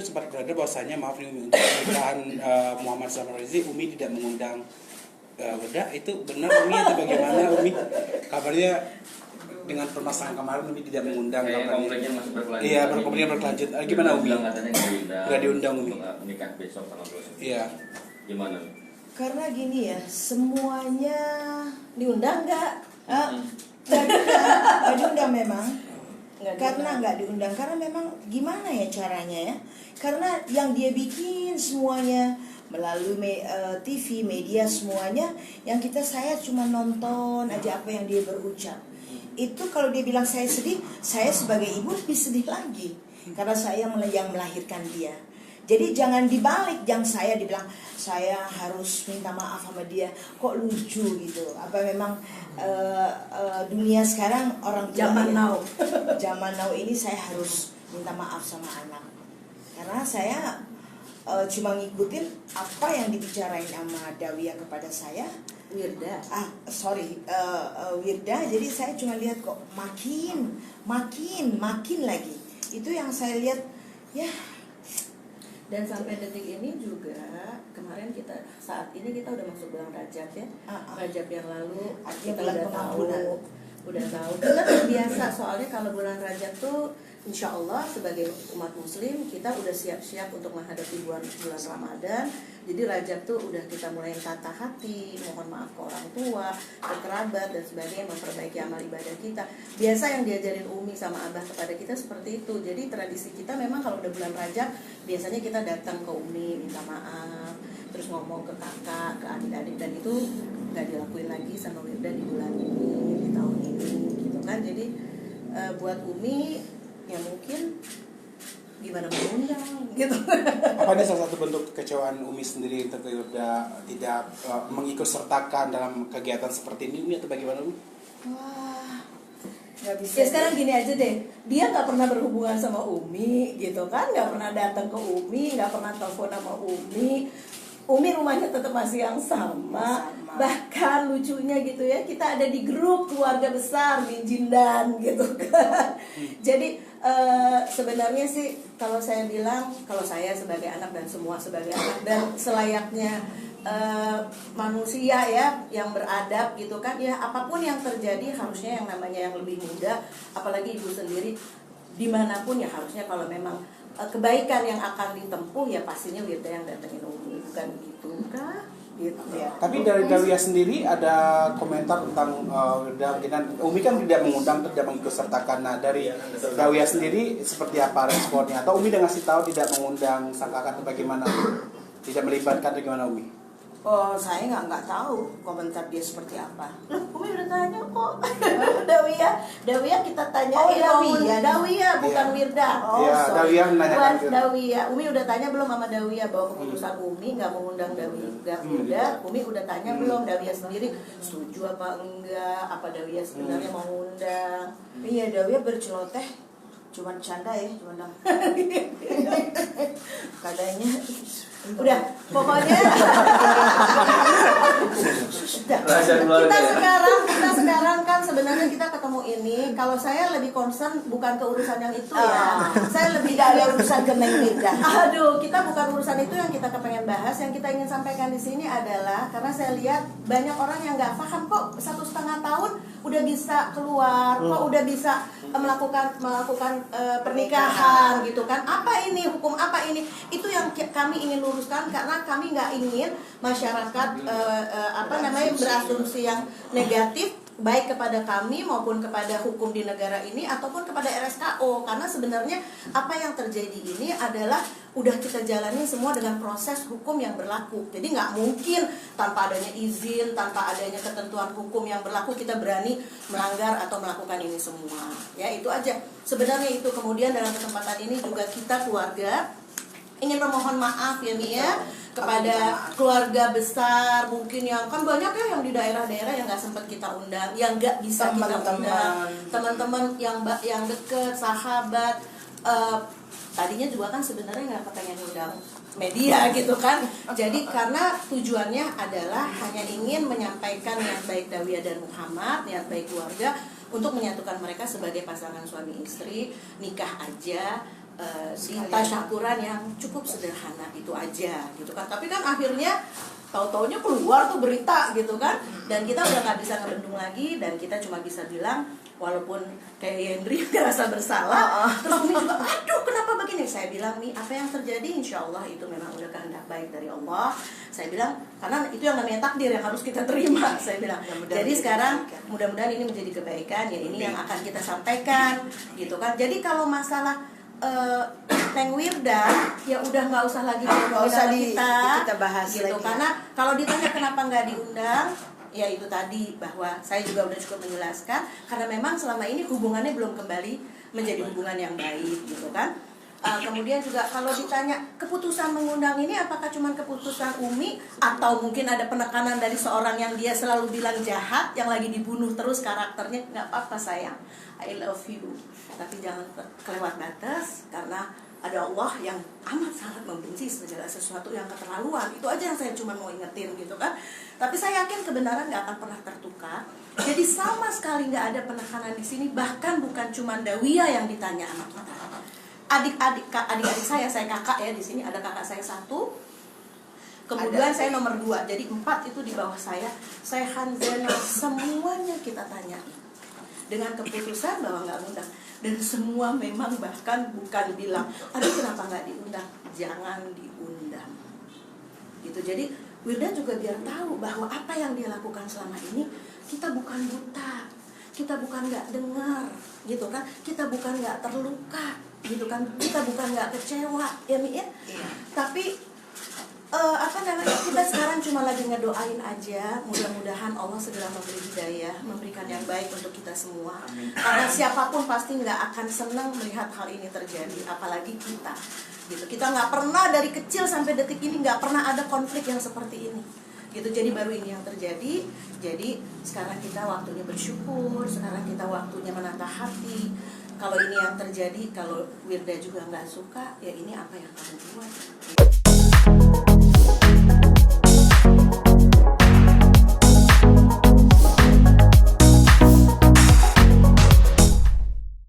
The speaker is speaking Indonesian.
sempat berada bahwasanya maaf nih Umi, untuk pernikahan Muhammad sama Rizie, Umi tidak mengundang Wirda. Itu benar Umi atau bagaimana Umi? Kabarnya dengan permasalahan kemarin Umi tidak mengundang. Konfliknya masih berkelanjut. Iya, konfliknya berkelanjut. Gimana Umi? Katanya nggak diundang Umi. Nikah besok tanggal 29. Iya. Gimana? Karena gini ya, semuanya diundang nggak? Nggak diundang memang. Karena nggak diundang, karena memang gimana ya caranya ya? Karena yang dia bikin semuanya melalui TV, media semuanya, yang saya cuma nonton aja apa yang dia berucap. Itu kalau dia bilang saya sedih, saya sebagai ibu lebih sedih lagi karena saya yang melahirkan dia. Jadi jangan dibalik, jangan saya dibilang saya harus minta maaf sama dia, kok lucu gitu. Apa memang dunia sekarang orang tua zaman now ini saya harus minta maaf sama anak, karena saya cuma ngikutin apa yang dibicarain sama Dawiyah kepada saya, Wirda. Wirda. Jadi saya cuma lihat kok makin lagi. Itu yang saya lihat ya. Dan sampai detik ini juga, kemarin saat ini kita udah masuk bulan Rajab ya. Rajab yang lalu kita udah tahu. Kita terbiasa, soalnya kalau bulan Rajab tuh insya Allah sebagai umat muslim kita udah siap-siap untuk menghadapi bulan Ramadan. Jadi Rajab tuh udah kita mulai tata hati, mohon maaf ke orang tua, ke kerabat dan sebagainya, memperbaiki amal ibadah kita. Biasa yang diajarin Umi sama Abah kepada kita seperti itu. Jadi tradisi kita memang kalau udah bulan Rajab biasanya kita datang ke Umi minta maaf, terus ngomong ke kakak, ke adik-adik, dan itu nggak dilakuin lagi sama Wirda di bulan ini, di tahun ini gitu kan. Jadi buat Umi ya mungkin gimana mengundang gitu. Apa ini salah satu bentuk kekecewaan Umi sendiri untuk Wirda tidak mengikut sertakan dalam kegiatan seperti ini Umi, atau bagaimana Umi? Wah, nggak bisa. Ya sekarang gini aja deh, dia nggak pernah berhubungan sama Umi gitu kan, nggak pernah datang ke Umi, nggak pernah telepon sama Umi. Umi rumahnya tetap masih yang sama. Bahkan lucunya gitu ya, kita ada di grup keluarga besar di Jindan gitu kan. Jadi sebenarnya sih kalau saya bilang, kalau saya sebagai anak dan semua sebagai anak dan selayaknya manusia ya yang beradab gitu kan, ya apapun yang terjadi harusnya yang namanya yang lebih muda, apalagi ibu sendiri dimanapun ya harusnya kalau memang kebaikan yang akan ditempuh ya pastinya Wirda yang datengin Umi, bukan gitu kah? Gitu ya. Tapi dari Dawiyah sendiri ada komentar tentang Wirda, Umi kan tidak mengundang, tidak mengikut sertakan. Nah dari Dawiyah sendiri seperti apa responnya? Atau Umi udah ngasih tahu tidak mengundang sang kakak atau bagaimana? Tidak melibatkan atau gimana Umi? Oh, saya nggak tahu komentar dia seperti apa. Umi udah tanya kok. Dawiyah kita tanya. Dawiyah bukan Wirda. Dawiyah menanyakan Dawiyah. Umi udah tanya belum sama Dawiyah bahwa keputusan Umi nggak mengundang Wirda. Umi udah tanya belum Dawiyah sendiri setuju apa enggak? Apa Dawiyah sebenarnya mau ngundang? Iya, Dawiyah berceloteh, cuman canda ya, cuman katanya udah pokoknya kita sekarang kan sebenarnya kita ketemu ini, kalau saya lebih concern bukan ke urusan yang itu ya, saya lebih dari urusan geneng Wirda. Aduh, kita bukan urusan itu yang kita kepengen bahas. Yang kita ingin sampaikan di sini adalah karena saya lihat banyak orang yang nggak paham kok 1,5 tahun udah bisa keluar, kok udah bisa melakukan pernikahan gitu kan. Apa ini hukum, apa ini? Itu yang kami ingin luruskan, karena kami nggak ingin masyarakat berasumsi yang negatif baik kepada kami maupun kepada hukum di negara ini ataupun kepada RSKO, karena sebenarnya apa yang terjadi ini adalah udah kita jalani semua dengan proses hukum yang berlaku. Jadi nggak mungkin tanpa adanya izin, tanpa adanya ketentuan hukum yang berlaku kita berani melanggar atau melakukan ini semua. Ya itu aja sebenarnya itu. Kemudian dalam kesempatan ini juga kita keluarga ingin memohon maaf ya Mi ya kepada keluarga besar mungkin yang kan banyak ya yang di daerah-daerah yang nggak sempat kita undang, yang nggak bisa kita undang, teman-teman yang deket, sahabat. Tadinya juga kan sebenarnya nggak kepengen undang media gitu kan. Jadi karena tujuannya adalah hanya ingin menyampaikan niat baik Dawiyah dan Muhammad, niat baik keluarga untuk menyatukan mereka sebagai pasangan suami istri, nikah aja. di tasyakuran yang cukup sederhana itu aja gitu kan. Tapi kan akhirnya tahu-taunya keluar tuh berita gitu kan, dan kita udah nggak bisa ngebendung lagi, dan kita cuma bisa bilang walaupun kayak Hendri ngerasa bersalah, terus Umi juga aduh kenapa begini, saya bilang Mi apa yang terjadi insya Allah itu memang udah kehendak baik dari Allah, saya bilang karena itu yang namanya takdir yang harus kita terima, saya bilang. Jadi sekarang mudah-mudahan ini menjadi kebaikan ya, ini yang akan kita sampaikan gitu kan. Jadi kalau masalah Neng Wirda ya udah nggak usah lagi kita bahas gitu lagi. Karena kalau ditanya kenapa nggak diundang, ya itu tadi bahwa saya juga udah cukup menjelaskan karena memang selama ini hubungannya belum kembali menjadi hubungan yang baik gitu kan. Kemudian juga kalau ditanya keputusan mengundang ini apakah cuma keputusan Umi atau mungkin ada penekanan dari seorang yang dia selalu bilang jahat, yang lagi dibunuh terus karakternya, nggak apa-apa sayang, I love you, tapi jangan kelewat batas karena ada Allah yang amat sangat membenci segala sesuatu yang keterlaluan. Itu aja yang saya cuma mau ingetin gitu kan. Tapi saya yakin kebenaran nggak akan pernah tertukar. Jadi sama sekali nggak ada penekanan di sini. Bahkan bukan cuma Dawiyah yang ditanya anak kita. Adik-adik saya kakak ya di sini, ada kakak saya 1. Kemudian saya nomor 2. Jadi 4 itu di bawah saya. Saya Hanzana, semuanya kita tanya dengan keputusan bahwa nggak undang. Dan semua memang bahkan bukan bilang aduh kenapa nggak diundang, jangan diundang gitu. Jadi Wirda juga biar tahu bahwa apa yang dia lakukan selama ini, kita bukan buta, kita bukan nggak dengar gitu kan, kita bukan nggak terluka gitu kan, kita bukan nggak kecewa ya Mi ya. Tapi kita sekarang cuma lagi ngedoain aja, mudah-mudahan Allah segera memberi hidayah, memberikan yang baik untuk kita semua. Karena siapapun pasti nggak akan senang melihat hal ini terjadi, apalagi kita gitu. Kita nggak pernah dari kecil sampai detik ini nggak pernah ada konflik yang seperti ini gitu. Jadi baru ini yang terjadi. Jadi sekarang kita waktunya bersyukur, sekarang kita waktunya menata hati. Kalau ini yang terjadi, kalau Wirda juga nggak suka, ya ini apa yang kamu buat.